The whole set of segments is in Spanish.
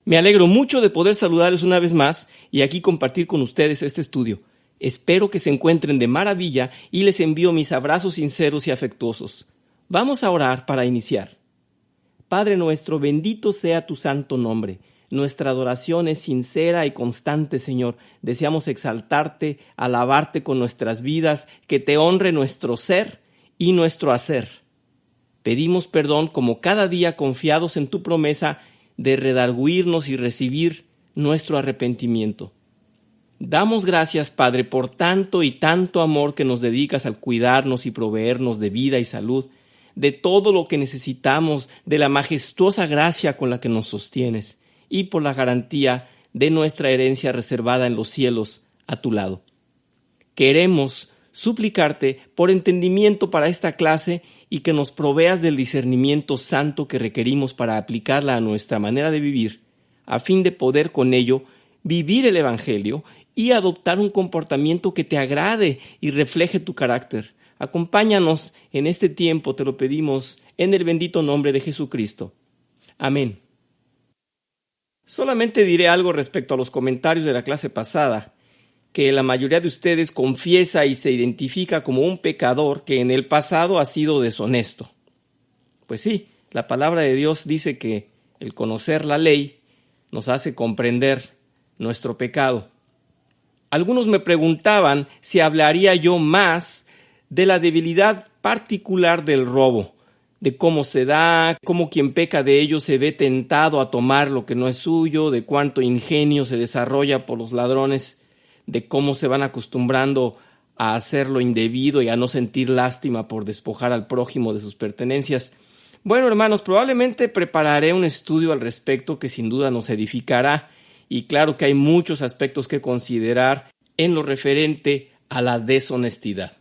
Me alegro mucho de poder saludarles una vez más y aquí compartir con ustedes este estudio. Espero que se encuentren de maravilla y les envío mis abrazos sinceros y afectuosos. Vamos a orar para iniciar. Padre nuestro, bendito sea tu santo nombre. Nuestra adoración es sincera y constante, Señor. Deseamos exaltarte, alabarte con nuestras vidas, que te honre nuestro ser y nuestro hacer. Pedimos perdón como cada día confiados en tu promesa de redarguirnos y recibir nuestro arrepentimiento. Damos gracias, Padre, por tanto y tanto amor que nos dedicas al cuidarnos y proveernos de vida y salud, de todo lo que necesitamos, de la majestuosa gracia con la que nos sostienes y por la garantía de nuestra herencia reservada en los cielos a tu lado. Queremos suplicarte por entendimiento para esta clase y que nos proveas del discernimiento santo que requerimos para aplicarla a nuestra manera de vivir, a fin de poder con ello vivir el Evangelio y adoptar un comportamiento que te agrade y refleje tu carácter. Acompáñanos en este tiempo, te lo pedimos, en el bendito nombre de Jesucristo. Amén. Solamente diré algo respecto a los comentarios de la clase pasada, que la mayoría de ustedes confiesa y se identifica como un pecador que en el pasado ha sido deshonesto. Pues sí, la palabra de Dios dice que el conocer la ley nos hace comprender nuestro pecado. Algunos me preguntaban si hablaría yo más de la debilidad particular del robo, de cómo se da, cómo quien peca de ello se ve tentado a tomar lo que no es suyo, de cuánto ingenio se desarrolla por los ladrones, de cómo se van acostumbrando a hacer lo indebido y a no sentir lástima por despojar al prójimo de sus pertenencias. Bueno, hermanos, probablemente prepararé un estudio al respecto que sin duda nos edificará, y claro que hay muchos aspectos que considerar en lo referente a la deshonestidad.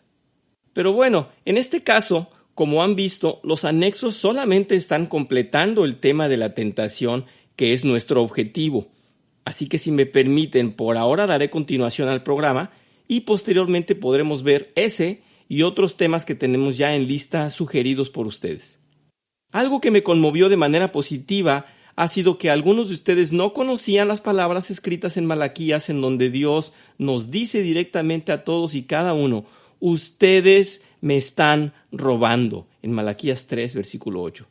Pero bueno, en este caso, como han visto, los anexos solamente están completando el tema de la tentación, que es nuestro objetivo. Así que si me permiten, por ahora daré continuación al programa y posteriormente podremos ver ese y otros temas que tenemos ya en lista sugeridos por ustedes. Algo que me conmovió de manera positiva ha sido que algunos de ustedes no conocían las palabras escritas en Malaquías, en donde Dios nos dice directamente a todos y cada uno: ustedes me están robando, en Malaquías 3, versículo 8.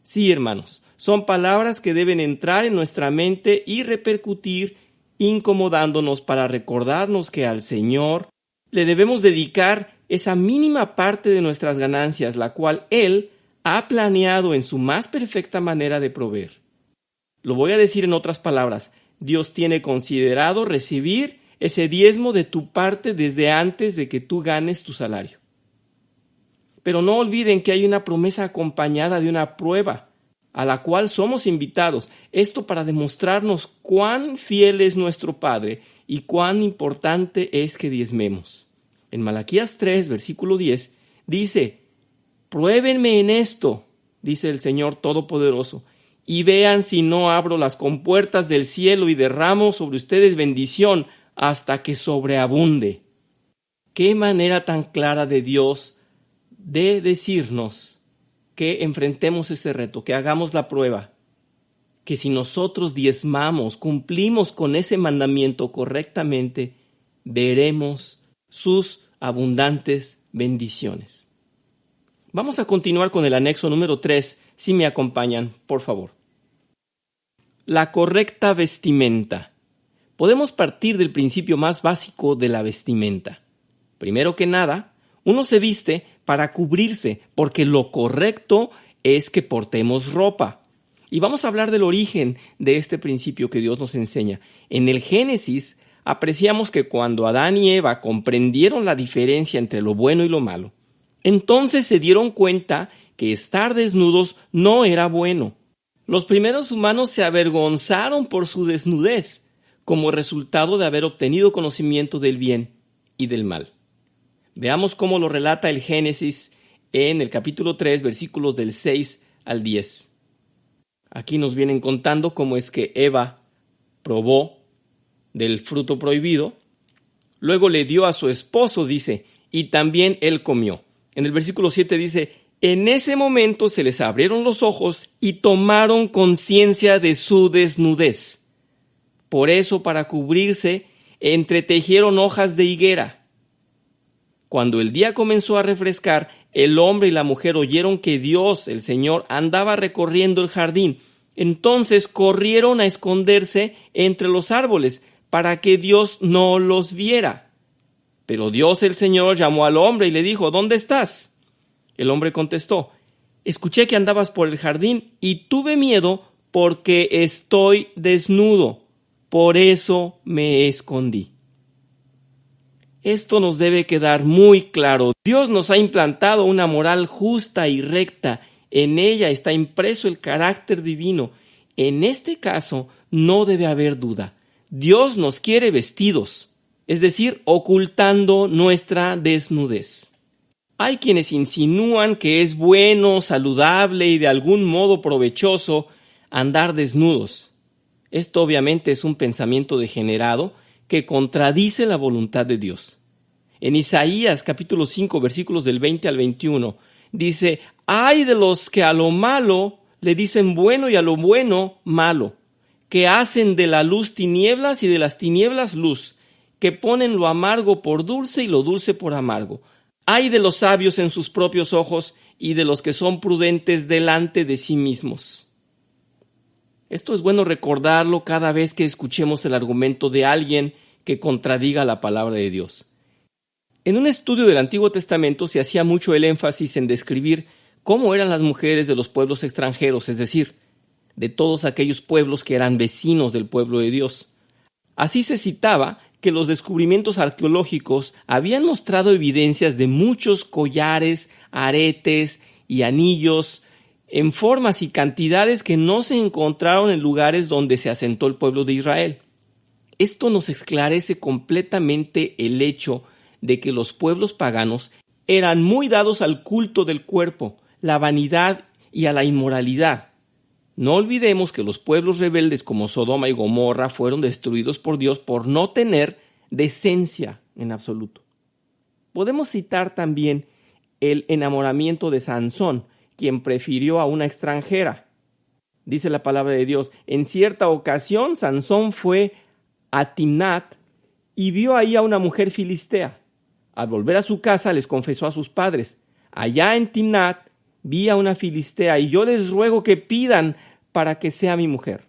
Sí, hermanos, son palabras que deben entrar en nuestra mente y repercutir, incomodándonos para recordarnos que al Señor le debemos dedicar esa mínima parte de nuestras ganancias, la cual Él ha planeado en su más perfecta manera de proveer. Lo voy a decir en otras palabras: Dios tiene considerado recibir ese diezmo de tu parte desde antes de que tú ganes tu salario. Pero no olviden que hay una promesa acompañada de una prueba, a la cual somos invitados, esto para demostrarnos cuán fiel es nuestro Padre y cuán importante es que diezmemos. En Malaquías 3, versículo 10, dice: pruébenme en esto, dice el Señor Todopoderoso, y vean si no abro las compuertas del cielo y derramo sobre ustedes bendición hasta que sobreabunde. Qué manera tan clara de Dios de decirnos que enfrentemos ese reto, que hagamos la prueba, que si nosotros diezmamos, cumplimos con ese mandamiento correctamente, veremos sus abundantes bendiciones. Vamos a continuar con el anexo número 3, si me acompañan, por favor. La correcta vestimenta. Podemos partir del principio más básico de la vestimenta. Primero que nada, uno se viste para cubrirse, porque lo correcto es que portemos ropa. Y vamos a hablar del origen de este principio que Dios nos enseña. En el Génesis apreciamos que cuando Adán y Eva comprendieron la diferencia entre lo bueno y lo malo, entonces se dieron cuenta que estar desnudos no era bueno. Los primeros humanos se avergonzaron por su desnudez, como resultado de haber obtenido conocimiento del bien y del mal. Veamos cómo lo relata el Génesis en el capítulo 3, versículos del 6 al 10. Aquí nos vienen contando cómo es que Eva probó del fruto prohibido, luego le dio a su esposo, dice, y también él comió. En el versículo 7 dice: En ese momento se les abrieron los ojos y tomaron conciencia de su desnudez. Por eso, para cubrirse, entretejieron hojas de higuera. Cuando el día comenzó a refrescar, el hombre y la mujer oyeron que Dios, el Señor, andaba recorriendo el jardín. Entonces corrieron a esconderse entre los árboles para que Dios no los viera. Pero Dios, el Señor, llamó al hombre y le dijo: ¿Dónde estás? El hombre contestó: escuché que andabas por el jardín y tuve miedo porque estoy desnudo. Por eso me escondí. Esto nos debe quedar muy claro. Dios nos ha implantado una moral justa y recta. En ella está impreso el carácter divino. En este caso no debe haber duda. Dios nos quiere vestidos, es decir, ocultando nuestra desnudez. Hay quienes insinúan que es bueno, saludable y de algún modo provechoso andar desnudos. Esto obviamente es un pensamiento degenerado que contradice la voluntad de Dios. En Isaías capítulo 5 versículos del 20 al 21 dice: «Ay de los que a lo malo le dicen bueno y a lo bueno malo, que hacen de la luz tinieblas y de las tinieblas luz, que ponen lo amargo por dulce y lo dulce por amargo. Ay de los sabios en sus propios ojos y de los que son prudentes delante de sí mismos». Esto es bueno recordarlo cada vez que escuchemos el argumento de alguien que contradiga la palabra de Dios. En un estudio del Antiguo Testamento se hacía mucho el énfasis en describir cómo eran las mujeres de los pueblos extranjeros, es decir, de todos aquellos pueblos que eran vecinos del pueblo de Dios. Así se citaba que los descubrimientos arqueológicos habían mostrado evidencias de muchos collares, aretes y anillos en formas y cantidades que no se encontraron en lugares donde se asentó el pueblo de Israel. Esto nos esclarece completamente el hecho de que los pueblos paganos eran muy dados al culto del cuerpo, la vanidad y a la inmoralidad. No olvidemos que los pueblos rebeldes como Sodoma y Gomorra fueron destruidos por Dios por no tener decencia en absoluto. Podemos citar también el enamoramiento de Sansón, quien prefirió a una extranjera. Dice la palabra de Dios: en cierta ocasión Sansón fue a Timnat y vio ahí a una mujer filistea. Al volver a su casa les confesó a sus padres: allá en Timnat vi a una filistea y yo les ruego que pidan para que sea mi mujer.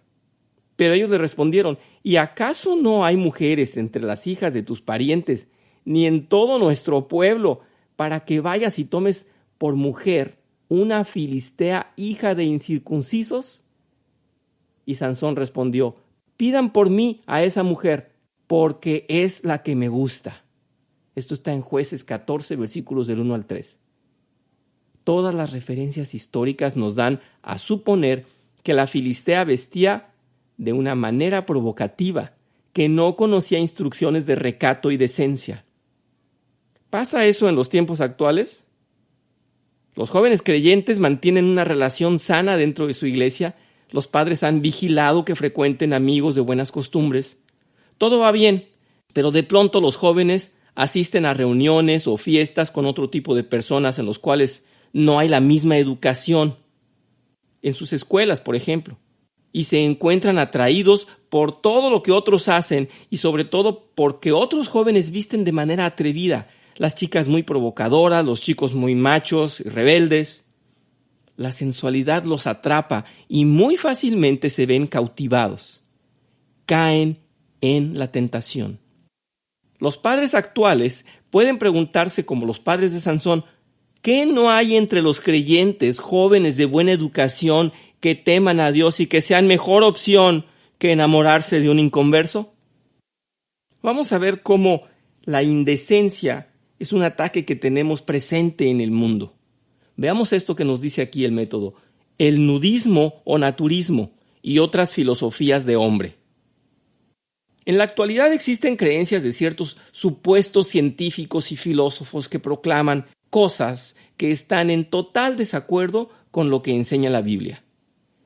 Pero ellos le respondieron: ¿y acaso no hay mujeres entre las hijas de tus parientes, ni en todo nuestro pueblo, para que vayas y tomes por mujer una filistea hija de incircuncisos? Y Sansón respondió: pidan por mí a esa mujer, porque es la que me gusta. Esto está en Jueces 14, versículos del 1 al 3. Todas las referencias históricas nos dan a suponer que la filistea vestía de una manera provocativa, que no conocía instrucciones de recato y decencia. ¿Pasa eso en los tiempos actuales? Los jóvenes creyentes mantienen una relación sana dentro de su iglesia. Los padres han vigilado que frecuenten amigos de buenas costumbres. Todo va bien, pero de pronto los jóvenes asisten a reuniones o fiestas con otro tipo de personas en los cuales no hay la misma educación. En sus escuelas, por ejemplo. Y se encuentran atraídos por todo lo que otros hacen y sobre todo porque otros jóvenes visten de manera atrevida. Las chicas muy provocadoras, los chicos muy machos y rebeldes. La sensualidad los atrapa y muy fácilmente se ven cautivados. Caen en la tentación. Los padres actuales pueden preguntarse, como los padres de Sansón: ¿qué no hay entre los creyentes jóvenes de buena educación que teman a Dios y que sean mejor opción que enamorarse de un inconverso? Vamos a ver cómo la indecencia es un ataque que tenemos presente en el mundo. Veamos esto que nos dice aquí el método: el nudismo o naturismo y otras filosofías de hombre. En la actualidad existen creencias de ciertos supuestos científicos y filósofos que proclaman cosas que están en total desacuerdo con lo que enseña la Biblia.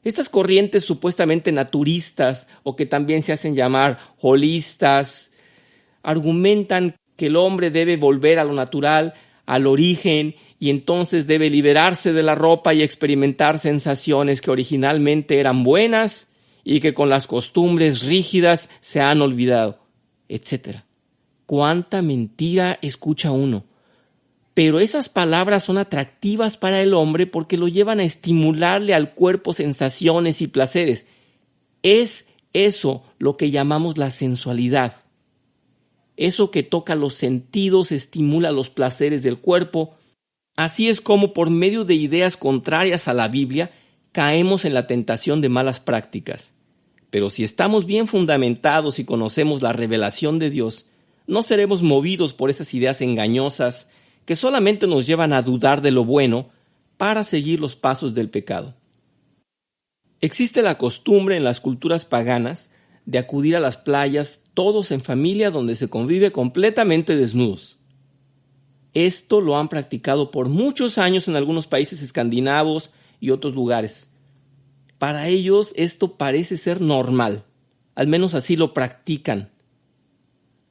Estas corrientes supuestamente naturistas, o que también se hacen llamar holistas, argumentan que el hombre debe volver a lo natural, al origen y entonces debe liberarse de la ropa y experimentar sensaciones que originalmente eran buenas y que con las costumbres rígidas se han olvidado, etc. ¿Cuánta mentira escucha uno? Pero esas palabras son atractivas para el hombre porque lo llevan a estimularle al cuerpo sensaciones y placeres. Es eso lo que llamamos la sensualidad. Eso que toca los sentidos estimula los placeres del cuerpo. Así es como por medio de ideas contrarias a la Biblia caemos en la tentación de malas prácticas. Pero si estamos bien fundamentados y conocemos la revelación de Dios, no seremos movidos por esas ideas engañosas que solamente nos llevan a dudar de lo bueno para seguir los pasos del pecado. Existe la costumbre en las culturas paganas de acudir a las playas todos en familia donde se convive completamente desnudos. Esto lo han practicado por muchos años en algunos países escandinavos y otros lugares. Para ellos esto parece ser normal, al menos así lo practican.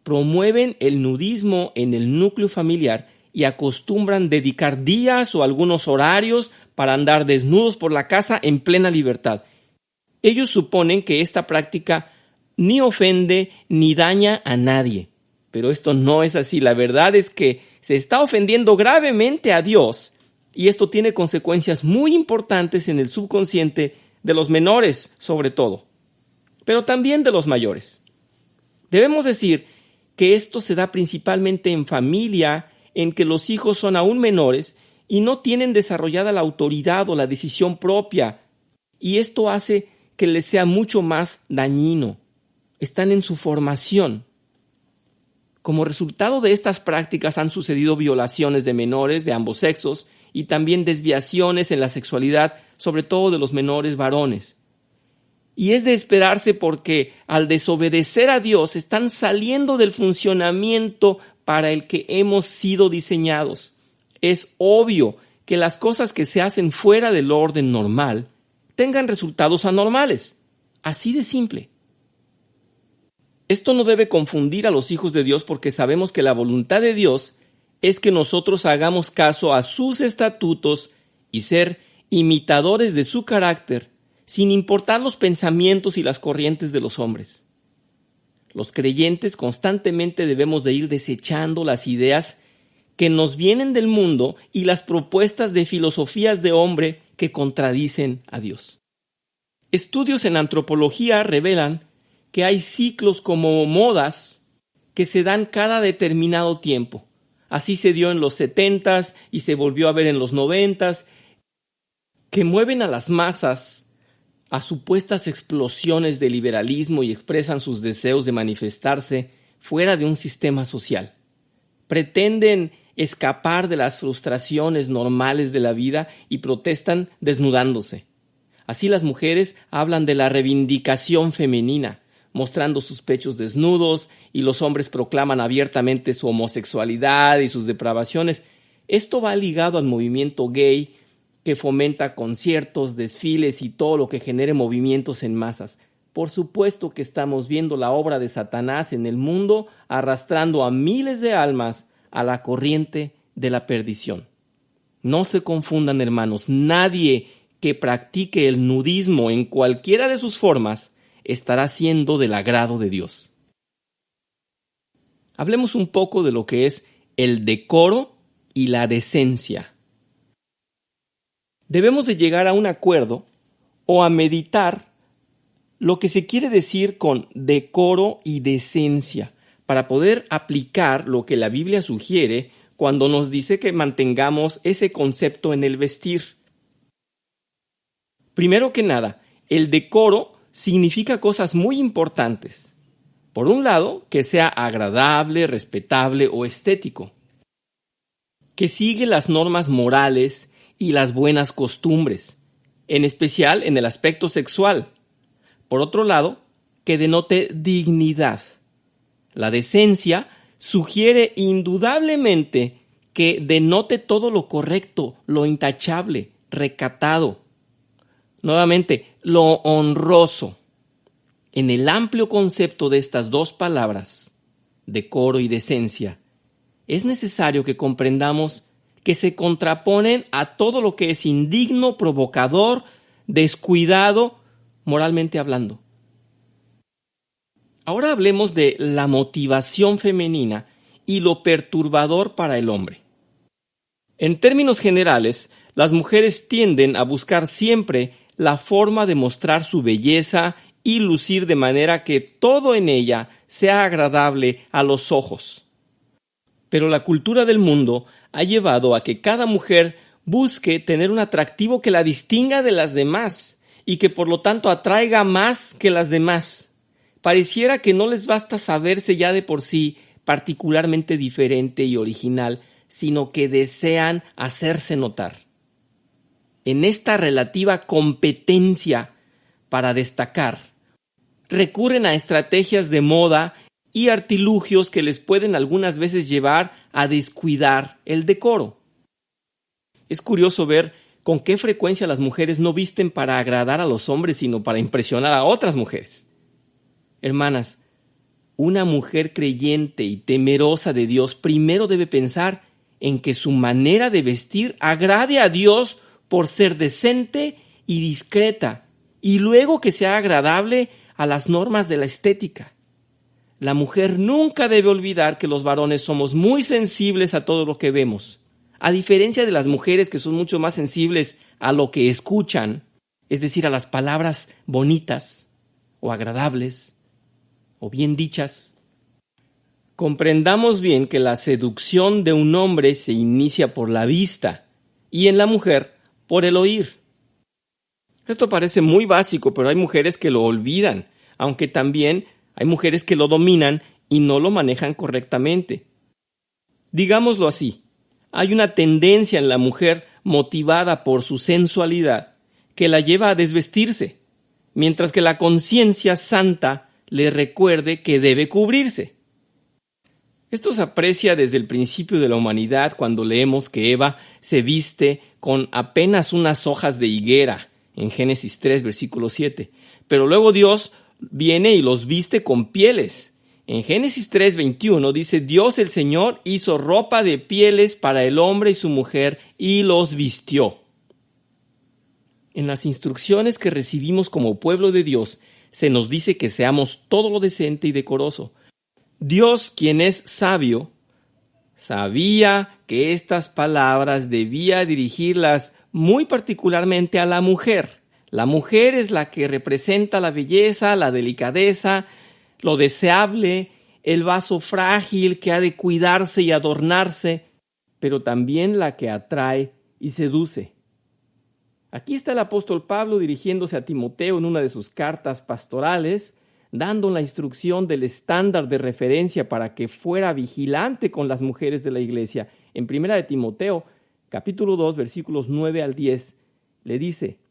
Promueven el nudismo en el núcleo familiar y acostumbran dedicar días o algunos horarios para andar desnudos por la casa en plena libertad. Ellos suponen que esta práctica ni ofende ni daña a nadie. Pero esto no es así. La verdad es que se está ofendiendo gravemente a Dios y esto tiene consecuencias muy importantes en el subconsciente de los menores, sobre todo, pero también de los mayores. Debemos decir que esto se da principalmente en familia en que los hijos son aún menores y no tienen desarrollada la autoridad o la decisión propia, y esto hace que les sea mucho más dañino. Están en su formación. Como resultado de estas prácticas han sucedido violaciones de menores de ambos sexos y también desviaciones en la sexualidad, sobre todo de los menores varones. Y es de esperarse porque al desobedecer a Dios están saliendo del funcionamiento para el que hemos sido diseñados. Es obvio que las cosas que se hacen fuera del orden normal tengan resultados anormales. Así de simple. Esto no debe confundir a los hijos de Dios porque sabemos que la voluntad de Dios es que nosotros hagamos caso a sus estatutos y ser imitadores de su carácter, sin importar los pensamientos y las corrientes de los hombres. Los creyentes constantemente debemos de ir desechando las ideas que nos vienen del mundo y las propuestas de filosofías de hombre que contradicen a Dios. Estudios en antropología revelan que hay ciclos como modas que se dan cada determinado tiempo. Así se dio en los 70s y se volvió a ver en los 90s, que mueven a las masas a supuestas explosiones de liberalismo y expresan sus deseos de manifestarse fuera de un sistema social. Pretenden escapar de las frustraciones normales de la vida y protestan desnudándose. Así las mujeres hablan de la reivindicación femenina, mostrando sus pechos desnudos, y los hombres proclaman abiertamente su homosexualidad y sus depravaciones. Esto va ligado al movimiento gay, que fomenta conciertos, desfiles y todo lo que genere movimientos en masas. Por supuesto que estamos viendo la obra de Satanás en el mundo, arrastrando a miles de almas a la corriente de la perdición. No se confundan, hermanos, nadie que practique el nudismo en cualquiera de sus formas estará siendo del agrado de Dios. Hablemos un poco de lo que es el decoro y la decencia. Debemos de llegar a un acuerdo o a meditar lo que se quiere decir con decoro y decencia para poder aplicar lo que la Biblia sugiere cuando nos dice que mantengamos ese concepto en el vestir. Primero que nada, el decoro significa cosas muy importantes. Por un lado, que sea agradable, respetable o estético, que sigue las normas morales y las buenas costumbres, en especial en el aspecto sexual. Por otro lado, que denote dignidad. La decencia sugiere indudablemente que denote todo lo correcto, lo intachable, recatado. Nuevamente, lo honroso. En el amplio concepto de estas dos palabras, decoro y decencia, es necesario que comprendamos que se contraponen a todo lo que es indigno, provocador, descuidado, moralmente hablando. Ahora hablemos de la motivación femenina y lo perturbador para el hombre. En términos generales, las mujeres tienden a buscar siempre la forma de mostrar su belleza y lucir de manera que todo en ella sea agradable a los ojos. Pero la cultura del mundo ha llevado a que cada mujer busque tener un atractivo que la distinga de las demás y que por lo tanto atraiga más que las demás. Pareciera que no les basta saberse ya de por sí particularmente diferente y original, sino que desean hacerse notar. En esta relativa competencia para destacar, recurren a estrategias de moda y artilugios que les pueden algunas veces llevar a descuidar el decoro. Es curioso ver con qué frecuencia las mujeres no visten para agradar a los hombres, sino para impresionar a otras mujeres. Hermanas, una mujer creyente y temerosa de Dios primero debe pensar en que su manera de vestir agrade a Dios por ser decente y discreta, y luego que sea agradable a las normas de la estética. La mujer nunca debe olvidar que los varones somos muy sensibles a todo lo que vemos, a diferencia de las mujeres que son mucho más sensibles a lo que escuchan, es decir, a las palabras bonitas o agradables o bien dichas. Comprendamos bien que la seducción de un hombre se inicia por la vista y en la mujer por el oír. Esto parece muy básico, pero hay mujeres que lo olvidan, aunque también hay mujeres que lo dominan y no lo manejan correctamente. Digámoslo así, hay una tendencia en la mujer motivada por su sensualidad que la lleva a desvestirse, mientras que la conciencia santa le recuerde que debe cubrirse. Esto se aprecia desde el principio de la humanidad cuando leemos que Eva se viste con apenas unas hojas de higuera, en Génesis 3, versículo 7. Pero luego Dios viene y los viste con pieles. En Génesis 3, 21 dice, Dios el Señor hizo ropa de pieles para el hombre y su mujer y los vistió. En las instrucciones que recibimos como pueblo de Dios, se nos dice que seamos todo lo decente y decoroso. Dios, quien es sabio, sabía que estas palabras debía dirigirlas muy particularmente a la mujer. La mujer es la que representa la belleza, la delicadeza, lo deseable, el vaso frágil que ha de cuidarse y adornarse, pero también la que atrae y seduce. Aquí está el apóstol Pablo dirigiéndose a Timoteo en una de sus cartas pastorales, dando la instrucción del estándar de referencia para que fuera vigilante con las mujeres de la iglesia. En 1 de Timoteo, capítulo 2, versículos 9 al 10, le dice,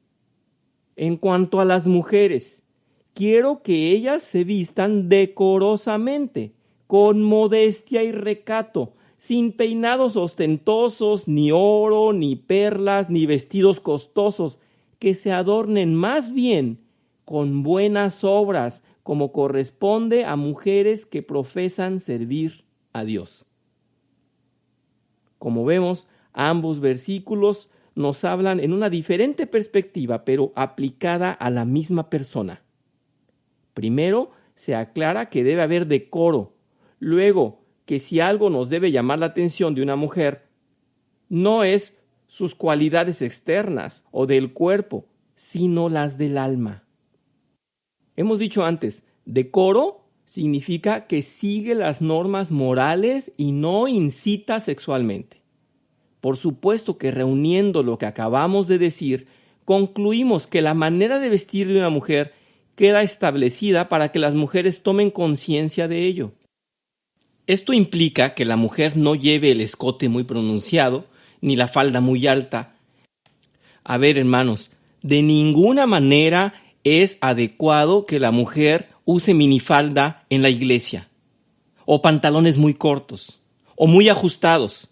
en cuanto a las mujeres, quiero que ellas se vistan decorosamente, con modestia y recato, sin peinados ostentosos, ni oro, ni perlas, ni vestidos costosos, que se adornen más bien con buenas obras, como corresponde a mujeres que profesan servir a Dios. Como vemos, ambos versículos nos hablan en una diferente perspectiva, pero aplicada a la misma persona. Primero, se aclara que debe haber decoro. Luego, que si algo nos debe llamar la atención de una mujer, no es sus cualidades externas o del cuerpo, sino las del alma. Hemos dicho antes, decoro significa que sigue las normas morales y no incita sexualmente. Por supuesto que reuniendo lo que acabamos de decir, concluimos que la manera de vestir de una mujer queda establecida para que las mujeres tomen conciencia de ello. Esto implica que la mujer no lleve el escote muy pronunciado, ni la falda muy alta. A ver, hermanos, de ninguna manera es adecuado que la mujer use minifalda en la iglesia, o pantalones muy cortos, o muy ajustados.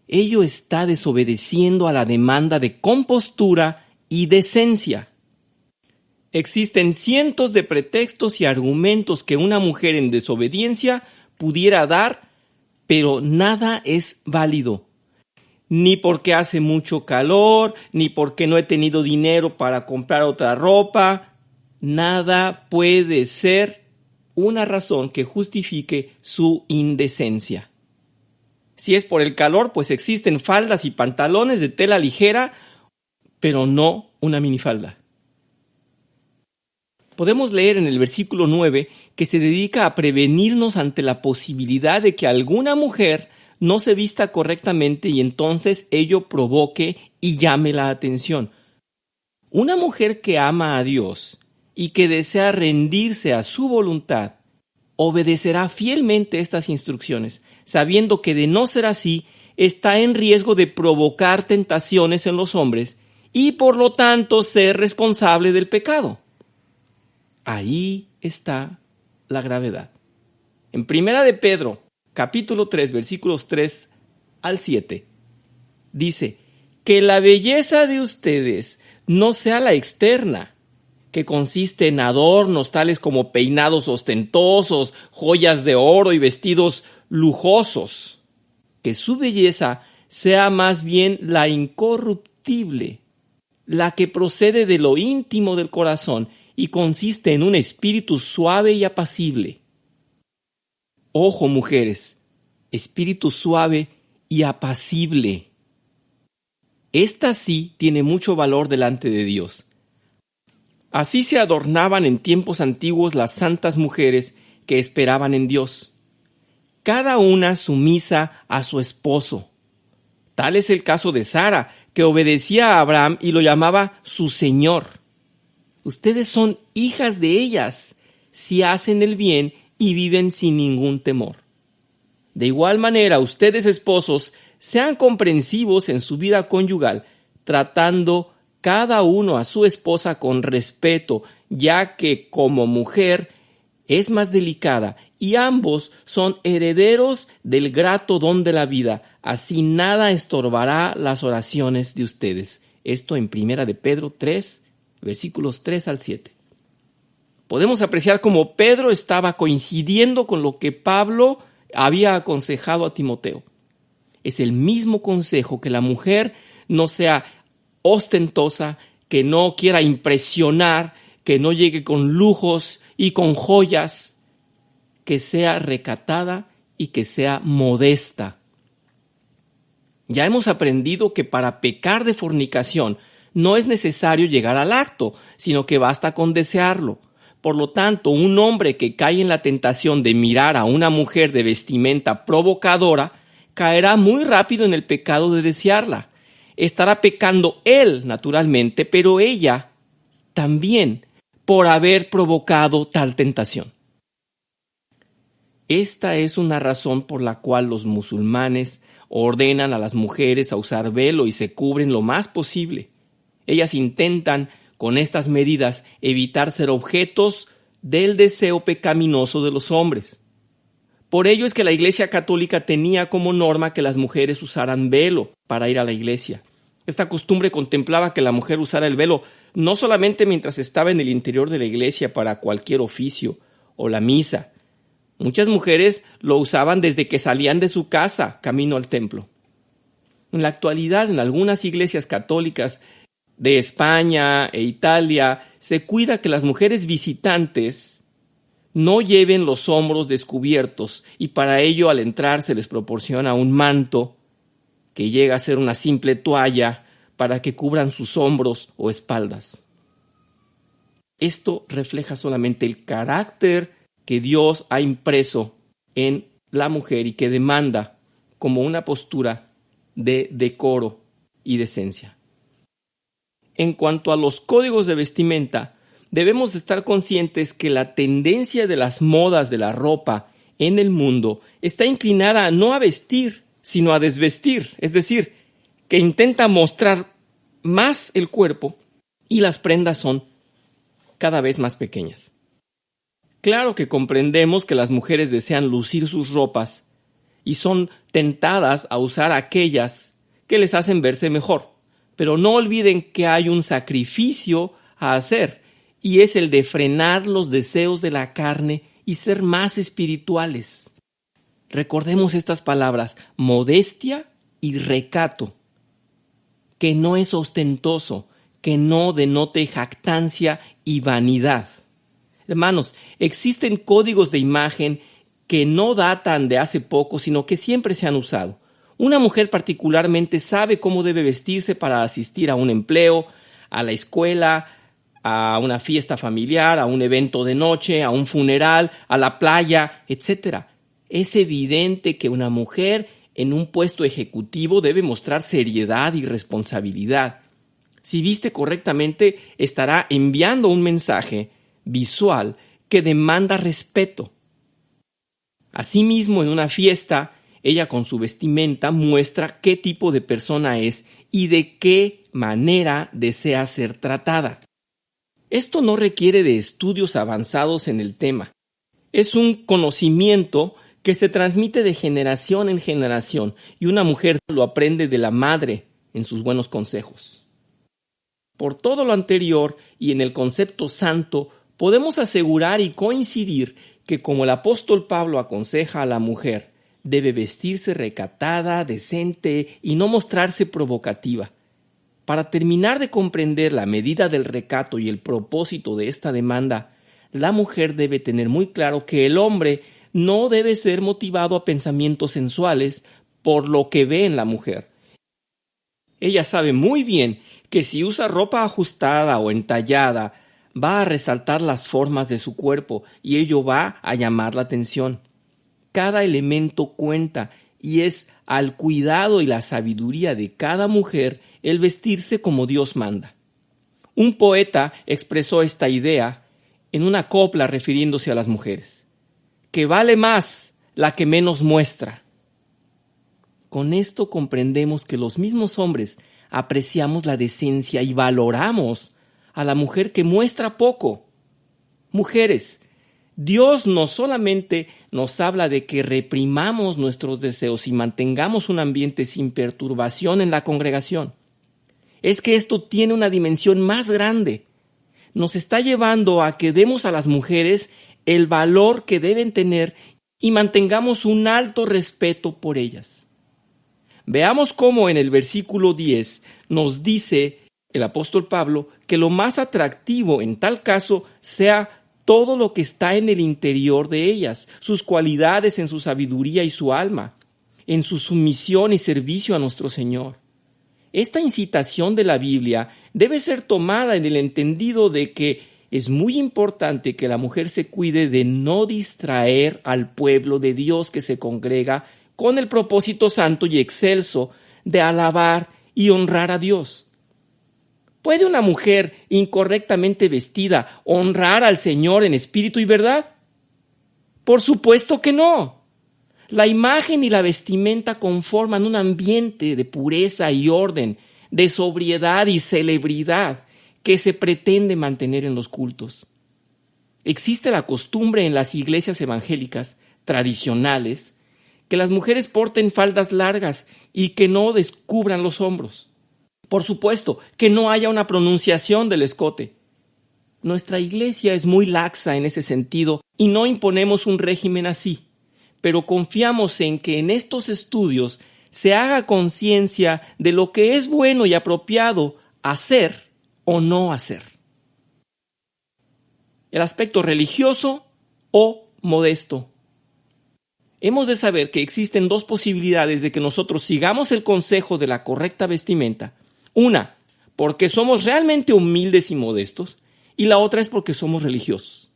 Ello está desobedeciendo a la demanda de compostura y decencia. Existen cientos de pretextos y argumentos que una mujer en desobediencia pudiera dar pero nada es válido. Ni porque hace mucho calor, ni porque no he tenido dinero para comprar otra ropa. Nada puede ser una razón que justifique su indecencia. Si es por el calor, pues existen faldas y pantalones de tela ligera, pero no una minifalda. Podemos leer en el versículo 9 que se dedica a prevenirnos ante la posibilidad de que alguna mujer no se vista correctamente y entonces ello provoque y llame la atención. Una mujer que ama a Dios y que desea rendirse a su voluntad, obedecerá fielmente estas instrucciones, sabiendo que de no ser así, está en riesgo de provocar tentaciones en los hombres y por lo tanto ser responsable del pecado. Ahí está la gravedad. En 1 de Pedro, capítulo 3, versículos 3 al 7, dice: que la belleza de ustedes no sea la externa, que consiste en adornos tales como peinados ostentosos, joyas de oro y vestidos lujosos. Que su belleza sea más bien la incorruptible, la que procede de lo íntimo del corazón y consiste en un espíritu suave y apacible. Ojo, mujeres, espíritu suave y apacible. Esta sí tiene mucho valor delante de Dios. Así se adornaban en tiempos antiguos las santas mujeres que esperaban en Dios, cada una sumisa a su esposo. Tal es el caso de Sara, que obedecía a Abraham y lo llamaba su Señor. Ustedes son hijas de ellas, si hacen el bien y viven sin ningún temor. De igual manera, ustedes, esposos, sean comprensivos en su vida conyugal, tratando cada uno a su esposa con respeto, ya que como mujer es más delicada y ambos son herederos del grato don de la vida. Así nada estorbará las oraciones de ustedes. Esto en 1 de Pedro 3, versículos 3 al 7. Podemos apreciar cómo Pedro estaba coincidiendo con lo que Pablo había aconsejado a Timoteo. Es el mismo consejo: que la mujer no sea ostentosa, que no quiera impresionar, que no llegue con lujos y con joyas, que sea recatada y que sea modesta. Ya hemos aprendido que para pecar de fornicación no es necesario llegar al acto, sino que basta con desearlo. Por lo tanto, un hombre que cae en la tentación de mirar a una mujer de vestimenta provocadora caerá muy rápido en el pecado de desearla. Estará pecando él, naturalmente, pero ella también, por haber provocado tal tentación. Esta es una razón por la cual los musulmanes ordenan a las mujeres a usar velo y se cubren lo más posible. Ellas intentan, con estas medidas, evitar ser objetos del deseo pecaminoso de los hombres. Por ello es que la Iglesia Católica tenía como norma que las mujeres usaran velo para ir a la iglesia. Esta costumbre contemplaba que la mujer usara el velo no solamente mientras estaba en el interior de la iglesia para cualquier oficio o la misa. Muchas mujeres lo usaban desde que salían de su casa camino al templo. En la actualidad, en algunas iglesias católicas de España e Italia, se cuida que las mujeres visitantes no lleven los hombros descubiertos, y para ello al entrar se les proporciona un manto que llega a ser una simple toalla para que cubran sus hombros o espaldas. Esto refleja solamente el carácter que Dios ha impreso en la mujer y que demanda como una postura de decoro y decencia. En cuanto a los códigos de vestimenta, debemos de estar conscientes que la tendencia de las modas de la ropa en el mundo está inclinada no a vestir, sino a desvestir, es decir, que intenta mostrar más el cuerpo y las prendas son cada vez más pequeñas. Claro que comprendemos que las mujeres desean lucir sus ropas y son tentadas a usar aquellas que les hacen verse mejor, pero no olviden que hay un sacrificio a hacer, y es el de frenar los deseos de la carne y ser más espirituales. Recordemos estas palabras: modestia y recato, que no es ostentoso, que no denote jactancia y vanidad. Hermanos, existen códigos de imagen que no datan de hace poco, sino que siempre se han usado. Una mujer particularmente sabe cómo debe vestirse para asistir a un empleo, a la escuela, a una fiesta familiar, a un evento de noche, a un funeral, a la playa, etc. Es evidente que una mujer en un puesto ejecutivo debe mostrar seriedad y responsabilidad. Si viste correctamente, estará enviando un mensaje visual que demanda respeto. Asimismo, en una fiesta, ella con su vestimenta muestra qué tipo de persona es y de qué manera desea ser tratada. Esto no requiere de estudios avanzados en el tema. Es un conocimiento que se transmite de generación en generación y una mujer lo aprende de la madre en sus buenos consejos. Por todo lo anterior y en el concepto santo, podemos asegurar y coincidir que como el apóstol Pablo aconseja a la mujer, debe vestirse recatada, decente y no mostrarse provocativa. Para terminar de comprender la medida del recato y el propósito de esta demanda, la mujer debe tener muy claro que el hombre no debe ser motivado a pensamientos sensuales por lo que ve en la mujer. Ella sabe muy bien que si usa ropa ajustada o entallada, va a resaltar las formas de su cuerpo y ello va a llamar la atención. Cada elemento cuenta y es al cuidado y la sabiduría de cada mujer el vestirse como Dios manda. Un poeta expresó esta idea en una copla refiriéndose a las mujeres: que vale más la que menos muestra. Con esto comprendemos que los mismos hombres apreciamos la decencia y valoramos a la mujer que muestra poco. Mujeres, Dios no solamente nos habla de que reprimamos nuestros deseos y mantengamos un ambiente sin perturbación en la congregación. Es que esto tiene una dimensión más grande. Nos está llevando a que demos a las mujeres el valor que deben tener y mantengamos un alto respeto por ellas. Veamos cómo en el versículo 10 nos dice el apóstol Pablo que lo más atractivo en tal caso sea todo lo que está en el interior de ellas, sus cualidades en su sabiduría y su alma, en su sumisión y servicio a nuestro Señor. Esta incitación de la Biblia debe ser tomada en el entendido de que es muy importante que la mujer se cuide de no distraer al pueblo de Dios que se congrega con el propósito santo y excelso de alabar y honrar a Dios. ¿Puede una mujer incorrectamente vestida honrar al Señor en espíritu y verdad? Por supuesto que no. La imagen y la vestimenta conforman un ambiente de pureza y orden, de sobriedad y celebridad que se pretende mantener en los cultos. Existe la costumbre en las iglesias evangélicas tradicionales que las mujeres porten faldas largas y que no descubran los hombros. Por supuesto, que no haya una pronunciación del escote. Nuestra iglesia es muy laxa en ese sentido y no imponemos un régimen así, pero confiamos en que en estos estudios se haga conciencia de lo que es bueno y apropiado hacer o no hacer. El aspecto religioso o modesto. Hemos de saber que existen dos posibilidades de que nosotros sigamos el consejo de la correcta vestimenta. Una, porque somos realmente humildes y modestos, y la otra es porque somos religiosos.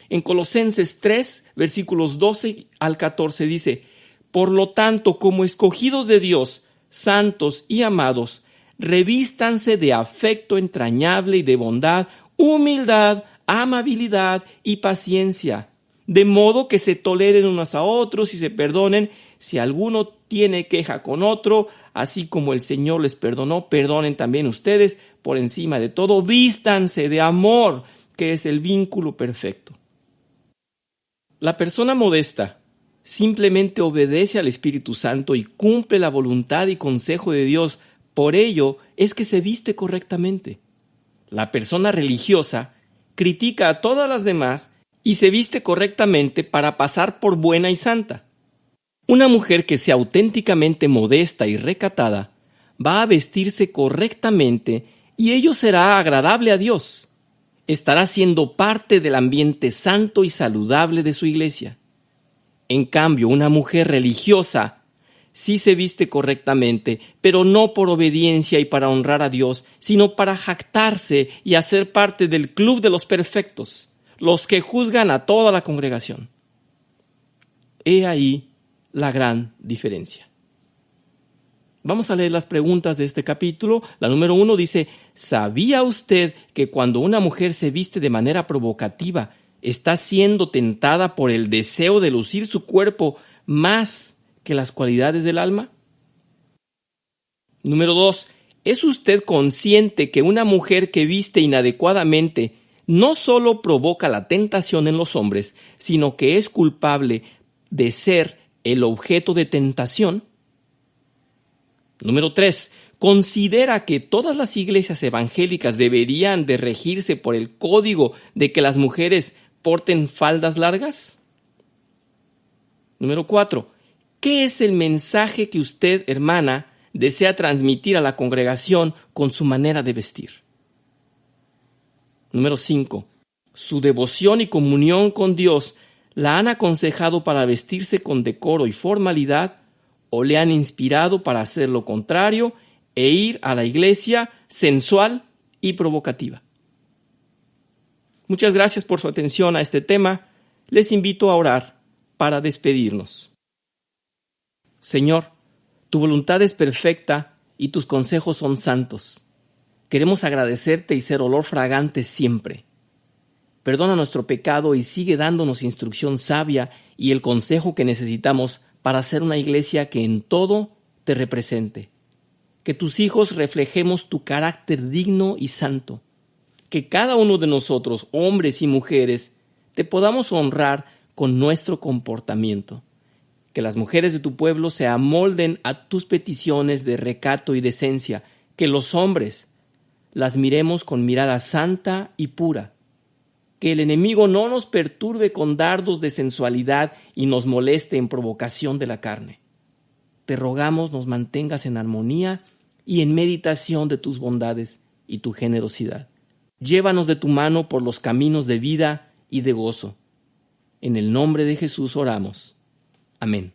En Colosenses 3, versículos 12 al 14 dice: por lo tanto, como escogidos de Dios, santos y amados, revístanse de afecto entrañable y de bondad, humildad, amabilidad y paciencia, de modo que se toleren unos a otros y se perdonen si alguno tiene queja con otro, así como el Señor les perdonó, perdonen también ustedes. Por encima de todo, vístanse de amor, que es el vínculo perfecto. La persona modesta simplemente obedece al Espíritu Santo y cumple la voluntad y consejo de Dios. Por ello es que se viste correctamente. La persona religiosa critica a todas las demás y se viste correctamente para pasar por buena y santa. Una mujer que sea auténticamente modesta y recatada va a vestirse correctamente y ello será agradable a Dios. Estará siendo parte del ambiente santo y saludable de su iglesia. En cambio, una mujer religiosa sí se viste correctamente, pero no por obediencia y para honrar a Dios, sino para jactarse y hacer parte del club de los perfectos, los que juzgan a toda la congregación. He ahí la gran diferencia. Vamos a leer las preguntas de este capítulo. La número 1 dice: ¿sabía usted que cuando una mujer se viste de manera provocativa, está siendo tentada por el deseo de lucir su cuerpo más que las cualidades del alma? Número 2. ¿Es usted consciente que una mujer que viste inadecuadamente no solo provoca la tentación en los hombres, sino que es culpable de ser el objeto de tentación? Número 3. ¿Considera que todas las iglesias evangélicas deberían de regirse por el código de que las mujeres porten faldas largas? Número 4. ¿Qué es el mensaje que usted, hermana, desea transmitir a la congregación con su manera de vestir? Número 5. ¿Su devoción y comunión con Dios la han aconsejado para vestirse con decoro y formalidad, o le han inspirado para hacer lo contrario e ir a la iglesia sensual y provocativa? Muchas gracias por su atención a este tema. Les invito a orar para despedirnos. Señor, tu voluntad es perfecta y tus consejos son santos. Queremos agradecerte y ser olor fragante siempre. Perdona nuestro pecado y sigue dándonos instrucción sabia y el consejo que necesitamos para ser una iglesia que en todo te represente. Que tus hijos reflejemos tu carácter digno y santo. Que cada uno de nosotros, hombres y mujeres, te podamos honrar con nuestro comportamiento. Que las mujeres de tu pueblo se amolden a tus peticiones de recato y decencia. Que los hombres las miremos con mirada santa y pura. Que el enemigo no nos perturbe con dardos de sensualidad y nos moleste en provocación de la carne. Te rogamos nos mantengas en armonía y en meditación de tus bondades y tu generosidad. Llévanos de tu mano por los caminos de vida y de gozo. En el nombre de Jesús oramos. Amén.